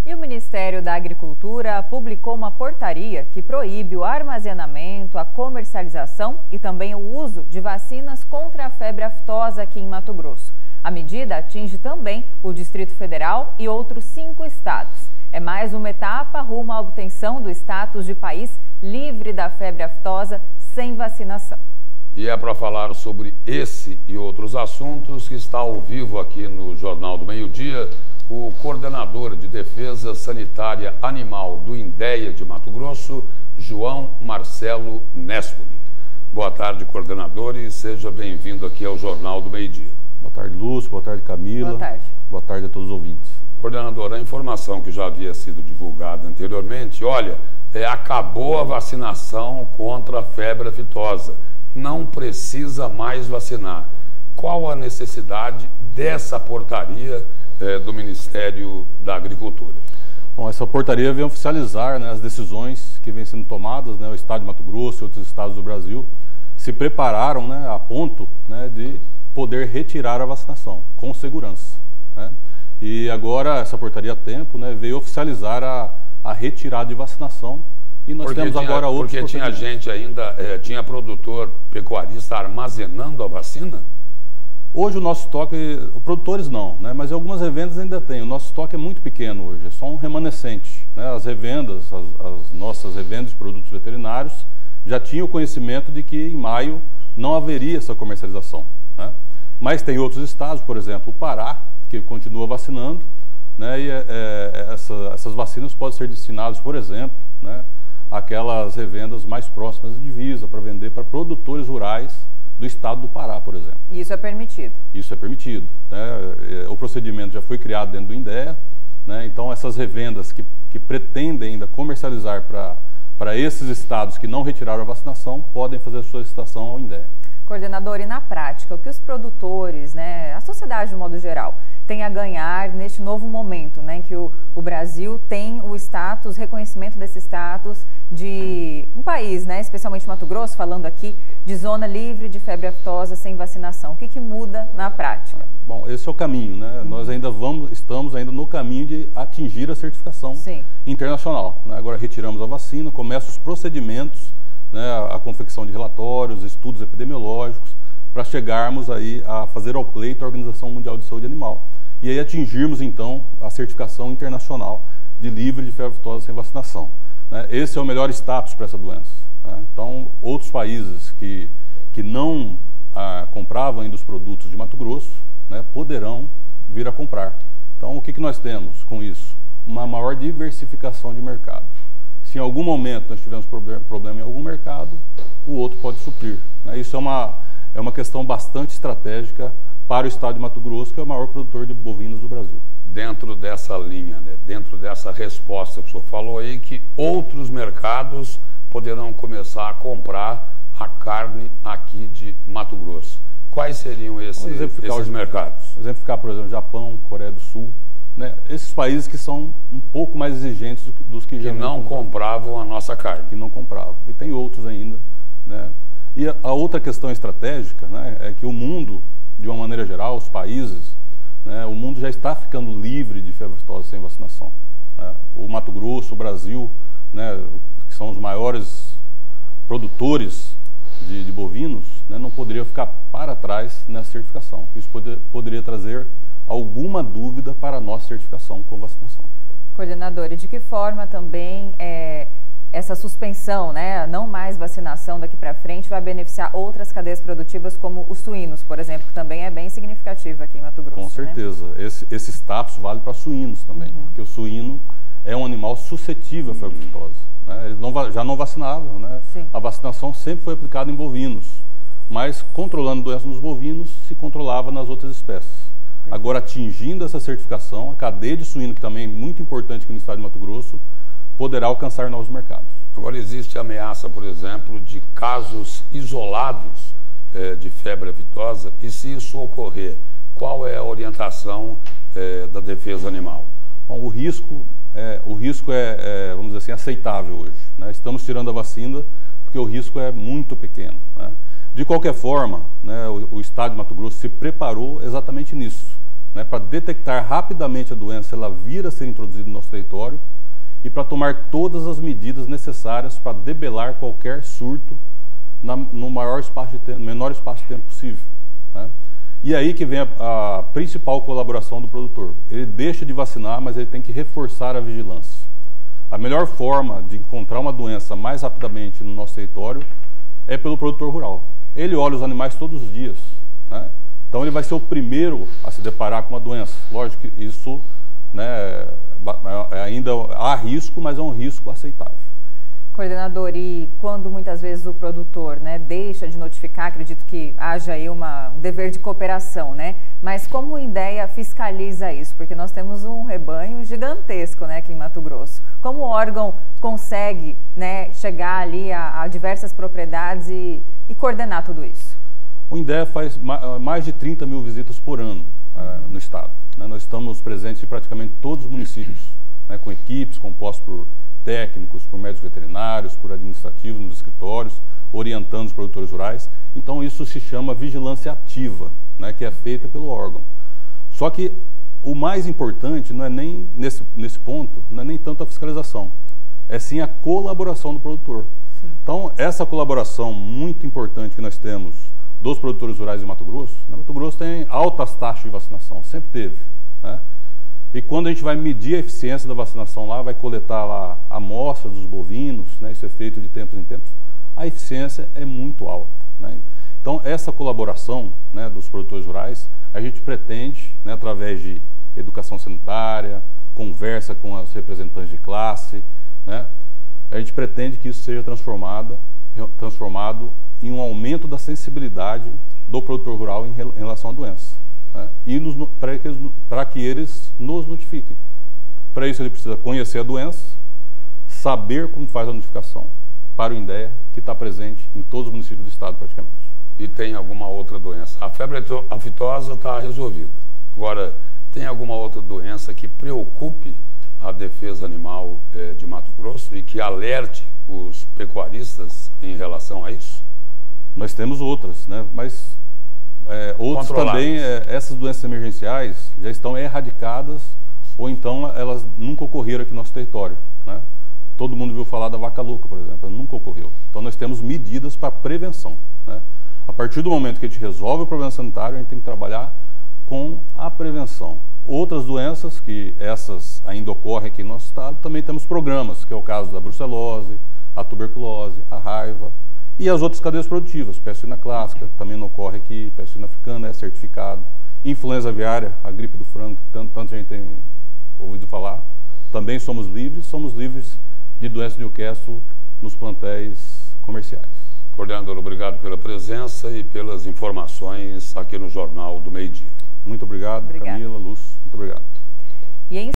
E o Ministério da Agricultura publicou uma portaria que proíbe o armazenamento, a comercialização e também o uso de vacinas contra a febre aftosa aqui em Mato Grosso. A medida atinge também o Distrito Federal e outros 5 estados. É mais uma etapa rumo à obtenção do status de país livre da febre aftosa sem vacinação. E é para falar sobre esse e outros assuntos que está ao vivo aqui no Jornal do Meio-Dia o coordenador de Defesa Sanitária Animal do INDEA de Mato Grosso, João Marcelo Nespoli. Boa tarde, coordenador, e seja bem-vindo aqui ao Jornal do Meio-Dia. Boa tarde, Lúcio. Boa tarde, Camila. Boa tarde. Boa tarde a todos os ouvintes. Coordenador, a informação que já havia sido divulgada anteriormente, olha, acabou a vacinação contra a febre aftosa. Não precisa mais vacinar. Qual a necessidade dessa portaria do Ministério da Agricultura? Bom, essa portaria vem oficializar, né, as decisões que vêm sendo tomadas, né, o estado de Mato Grosso e outros estados do Brasil se prepararam, né, a ponto, né, de poder retirar a vacinação com segurança, né? E agora essa portaria a tempo, né, veio oficializar a retirada de vacinação e nós temos agora outros Porque tinha gente ainda, tinha produtor pecuarista armazenando a vacina? Hoje o nosso estoque, produtores não, né, mas algumas revendas ainda tem. O nosso estoque é muito pequeno hoje, é só um remanescente, né? As revendas, as nossas revendas de produtos veterinários já tinham conhecimento de que em maio não haveria essa comercialização, né? Mas tem outros estados, por exemplo, o Pará, que continua vacinando, né, e essas vacinas podem ser destinadas, por exemplo, né, àquelas revendas mais próximas da divisa, para vender para produtores rurais do estado do Pará, por exemplo. Isso é permitido? Isso é permitido, né? O procedimento já foi criado dentro do INDEA, né? Então essas revendas que pretendem ainda comercializar para esses estados que não retiraram a vacinação, podem fazer a solicitação ao INDEA. Coordenador, e na prática, o que os produtores, né, a sociedade de modo geral, tem a ganhar neste novo momento, né, em que o Brasil tem o status, reconhecimento desse status de um país, né, especialmente Mato Grosso, falando aqui, de zona livre de febre aftosa sem vacinação. O que muda na prática? Bom, esse é o caminho, né? Nós ainda estamos ainda no caminho de atingir a certificação internacional, né? Agora retiramos a vacina, começam os procedimentos, né, a confecção de relatórios, estudos epidemiológicos, para chegarmos aí a fazer ao pleito a Organização Mundial de Saúde Animal e aí atingirmos então a certificação internacional de livre de febre aftosa sem vacinação, né? Esse é o melhor status para essa doença, né? Então outros países que não compravam ainda os produtos de Mato Grosso, né, poderão vir a comprar. Então o que nós temos com isso? Uma maior diversificação de mercado. Se em algum momento nós tivermos problema em algum mercado, o outro pode suprir, né? Isso é uma questão bastante estratégica para o estado de Mato Grosso, que é o maior produtor de bovinos do Brasil. Dentro dessa linha, né, dentro dessa resposta que o senhor falou aí, que outros mercados poderão começar a comprar a carne aqui de Mato Grosso. Quais seriam esses mercados? Exemplificar, por exemplo, Japão, Coreia do Sul, né? Esses países que são um pouco mais exigentes dos que já não compravam a nossa carne. Que não compravam. E tem outros ainda, né? E a outra questão estratégica, né, é que o mundo, de uma maneira geral, os países, né, o mundo já está ficando livre de febre aftosa sem vacinação, né? O Mato Grosso, o Brasil, né, que são os maiores produtores de bovinos, né, não poderiam ficar para trás nessa certificação. Isso poderia trazer alguma dúvida para a nossa certificação com vacinação. Coordenador, e de que forma também essa suspensão, né, não mais vacinação daqui para frente, vai beneficiar outras cadeias produtivas como os suínos, por exemplo, que também é bem significativo aqui em Mato Grosso? Com certeza. Né? Esse status vale para suínos também, porque o suíno é um animal suscetível à febre aftosa, né? Eles já não vacinavam, né? A vacinação sempre foi aplicada em bovinos, mas controlando doença nos bovinos, se controlava nas outras espécies. Agora, atingindo essa certificação, a cadeia de suíno, que também é muito importante aqui no estado de Mato Grosso, poderá alcançar novos mercados. Agora, existe ameaça, por exemplo, de casos isolados de febre aftosa, e se isso ocorrer, qual é a orientação da defesa animal? Bom, o risco é, vamos dizer assim, aceitável hoje, né? Estamos tirando a vacina porque o risco é muito pequeno, né? De qualquer forma, né, o estado de Mato Grosso se preparou exatamente nisso, né, para detectar rapidamente a doença, ela vir a ser introduzida no nosso território e para tomar todas as medidas necessárias para debelar qualquer surto no menor espaço de tempo possível, né? E aí que vem a principal colaboração do produtor. Ele deixa de vacinar, mas ele tem que reforçar a vigilância. A melhor forma de encontrar uma doença mais rapidamente no nosso território é pelo produtor rural. Ele olha os animais todos os dias, né? Então ele vai ser o primeiro a se deparar com uma doença. Lógico que isso, né, ainda há risco, mas é um risco aceitável. Coordenador, e quando muitas vezes o produtor, né, deixa de notificar, acredito que haja aí um dever de cooperação, né? Mas como o INDEA fiscaliza isso? Porque nós temos um rebanho gigantesco, né, aqui em Mato Grosso. Como o órgão consegue, né, chegar ali a diversas propriedades e coordenar tudo isso? O INDEA faz mais de 30 mil visitas por ano no estado, né? Nós estamos presentes em praticamente todos os municípios, né, com equipes compostas por técnicos, por médicos veterinários, por administrativos nos escritórios, orientando os produtores rurais. Então isso se chama vigilância ativa, né, que é feita pelo órgão. Só que o mais importante não é nem nesse ponto, não é nem tanto a fiscalização, é sim a colaboração do produtor. Sim. Então essa colaboração muito importante que nós temos dos produtores rurais de Mato Grosso, né, Mato Grosso tem altas taxas de vacinação, sempre teve, né? E quando a gente vai medir a eficiência da vacinação lá, vai coletar lá a amostra dos bovinos, né, isso é feito de tempos em tempos, a eficiência é muito alta, né? Então essa colaboração, né, dos produtores rurais, a gente pretende, né, através de educação sanitária, conversa com os representantes de classe, né, a gente pretende que isso seja transformado em um aumento da sensibilidade do produtor rural em relação à doença, né? E para que eles nos notifiquem. Para isso ele precisa conhecer a doença, saber como faz a notificação para o INDEA, que está presente em todos os municípios do estado praticamente. E tem alguma outra doença? A febre aftosa está resolvida. Agora, tem alguma outra doença que preocupe a defesa animal de Mato Grosso e que alerte os pecuaristas em relação a isso? Nós temos outras, né? Mas outros também, essas doenças emergenciais já estão erradicadas ou então elas nunca ocorreram aqui no nosso território, né? Todo mundo viu falar da vaca louca, por exemplo, ela nunca ocorreu. Então nós temos medidas para prevenção, né? A partir do momento que a gente resolve o problema sanitário, a gente tem que trabalhar com a prevenção. Outras doenças, que essas ainda ocorrem aqui no nosso estado, também temos programas, que é o caso da brucelose, a tuberculose, a raiva e as outras cadeias produtivas, peste suína clássica, também não ocorre aqui, peste suína africana é certificado, influenza aviária, a gripe do frango, tanto a gente tem ouvido falar, também somos livres de doença de Newcastle nos plantéis comerciais. Coordenador, obrigado pela presença e pelas informações aqui no Jornal do Meio-Dia. Muito obrigado, Camila, Lúcio, muito obrigado. E em